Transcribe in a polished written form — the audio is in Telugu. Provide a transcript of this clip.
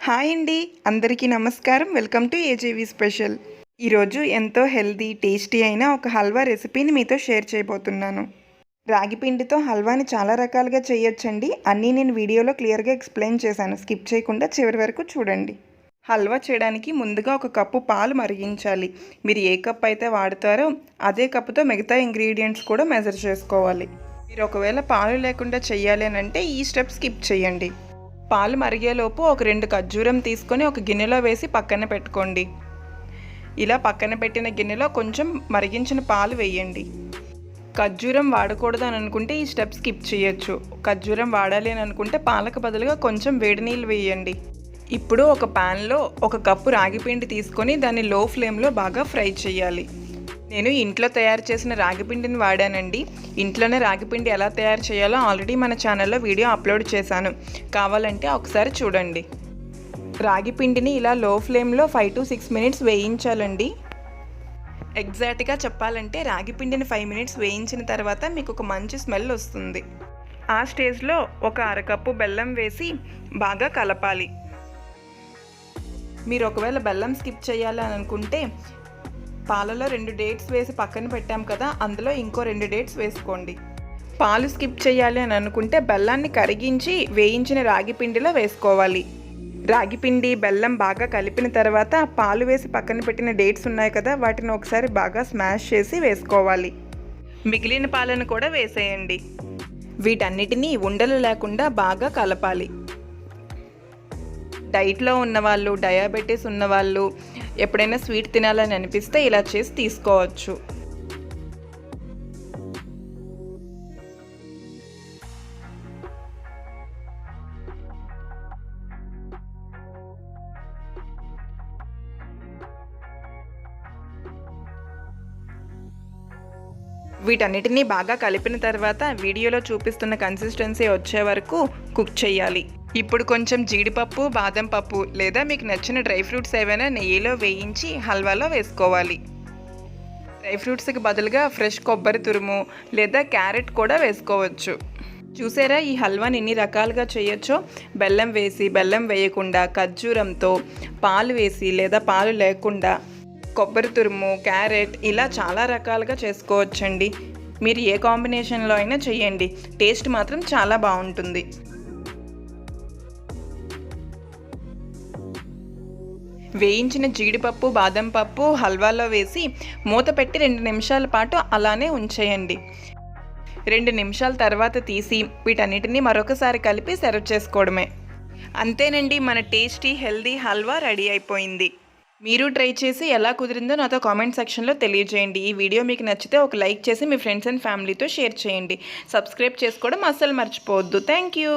హాయ్ అండి, అందరికీ నమస్కారం. Welcome to AJV special. ఈరోజు ఎంతో హెల్దీ టేస్టీ అయిన ఒక హల్వా రెసిపీని మీతో షేర్ చేయబోతున్నాను. రాగి పిండితో హల్వాని చాలా రకాలుగా చేయొచ్చండి. అన్నీ నేను వీడియోలో క్లియర్గా ఎక్స్ప్లెయిన్ చేశాను. స్కిప్ చేయకుండా చివరి వరకు చూడండి. హల్వా చేయడానికి ముందుగా ఒక కప్పు పాలు మరిగించాలి. మీరు ఏ కప్ అయితే వాడతారో అదే కప్పుతో మిగతా ఇంగ్రీడియంట్స్ కూడా మెజర్ చేసుకోవాలి. మీరు ఒకవేళ పాలు లేకుండా చెయ్యాలి అని అంటే ఈ స్టెప్ స్కిప్ చేయండి. పాలు మరిగేలోపు ఒక 2 ఖర్జూరం తీసుకొని ఒక గిన్నెలో వేసి పక్కన పెట్టుకోండి. ఇలా పక్కన పెట్టిన గిన్నెలో కొంచెం మరిగించిన పాలు వేయండి. ఖర్జూరం వాడకూడదు అని అనుకుంటే ఈ స్టెప్ స్కిప్ చేయొచ్చు. ఖర్జూరం వాడాలి అని అనుకుంటే పాలకు బదులుగా కొంచెం వేడి నీళ్ళు వేయండి. ఇప్పుడు ఒక ప్యాన్లో 1 కప్పు రాగి పిండి తీసుకొని దాన్ని లో ఫ్లేమ్లో బాగా ఫ్రై చేయాలి. నేను ఇంట్లో తయారు చేసిన రాగిపిండిని వాడానండి. ఇంట్లోనే రాగిపిండి ఎలా తయారు చేయాలో ఆల్రెడీ మన ఛానల్లో వీడియో అప్లోడ్ చేశాను, కావాలంటే ఒకసారి చూడండి. రాగిపిండిని ఇలా లో ఫ్లేమ్లో 5 to 6 మినిట్స్ వేయించాలండి. ఎగ్జాక్ట్గా చెప్పాలంటే రాగిపిండిని 5 మినిట్స్ వేయించిన తర్వాత మీకు ఒక మంచి స్మెల్ వస్తుంది. ఆ స్టేజ్లో ఒక అరకప్పు బెల్లం వేసి బాగా కలపాలి. మీరు ఒకవేళ బెల్లం స్కిప్ చేయాలి అని అనుకుంటే పాలలో 2 డేట్స్ వేసి పక్కన పెట్టాం కదా, అందులో ఇంకో 2 డేట్స్ వేసుకోండి. పాలు స్కిప్ చేయాలి అని అనుకుంటే బెల్లాన్ని కరిగించి వేయించిన రాగి పిండిలో వేసుకోవాలి. రాగి పిండి బెల్లం బాగా కలిపిన తర్వాత పాలు వేసి పక్కన పెట్టిన డేట్స్ ఉన్నాయి కదా, వాటిని ఒకసారి బాగా స్మాష్ చేసి వేసుకోవాలి. మిగిలిన పాలను కూడా వేసేయండి. వీటన్నిటినీ ఉండలు లేకుండా బాగా కలపాలి. డైట్లో ఉన్నవాళ్ళు, డయాబెటీస్ ఉన్నవాళ్ళు ఎప్పుడైనా స్వీట్ తినాలని అనిపిస్తే ఇలా చేసి తీసుకోవచ్చు. వీటన్నిటినీ బాగా కలిపిన తర్వాత వీడియోలో చూపిస్తున్న కన్సిస్టెన్సీ వచ్చే వరకు కుక్ చేయాలి. ఇప్పుడు కొంచెం జీడిపప్పు, బాదం పప్పు లేదా మీకు నచ్చిన డ్రై ఫ్రూట్స్ ఏవైనా నెయ్యిలో వేయించి హల్వాలో వేసుకోవాలి. డ్రై ఫ్రూట్స్కి బదులుగా ఫ్రెష్ కొబ్బరి తురుము లేదా క్యారెట్ కూడా వేసుకోవచ్చు. చూసారా ఈ హల్వాని ఎన్ని రకాలుగా చేయొచ్చో. బెల్లం వేసి, బెల్లం వేయకుండా, ఖర్జూరంతో, పాలు వేసి లేదా పాలు లేకుండా, కొబ్బరి తురుము, క్యారెట్ ఇలా చాలా రకాలుగా చేసుకోవచ్చండి. మీరు ఏ కాంబినేషన్లో అయినా చేయండి, టేస్ట్ మాత్రం చాలా బాగుంటుంది. వేయించిన జీడిపప్పు, బాదం పప్పు హల్వాలో వేసి మూత పెట్టి 2 నిమిషాల పాటు అలానే ఉంచేయండి. 2 నిమిషాల తర్వాత తీసి వీటన్నిటిని మరొకసారి కలిపి సర్వ్ చేసుకోవడమే. అంతేనండి, మన టేస్టీ హెల్దీ హల్వా రెడీ అయిపోయింది. మీరు ట్రై చేసి ఎలా కుదిరిందో నాతో కామెంట్ సెక్షన్లో తెలియజేయండి. ఈ వీడియో మీకు నచ్చితే ఒక లైక్ చేసి మీ ఫ్రెండ్స్ అండ్ ఫ్యామిలీతో షేర్ చేయండి. సబ్స్క్రైబ్ చేసుకోవడం అస్సలు మర్చిపోవద్దు. Thank you.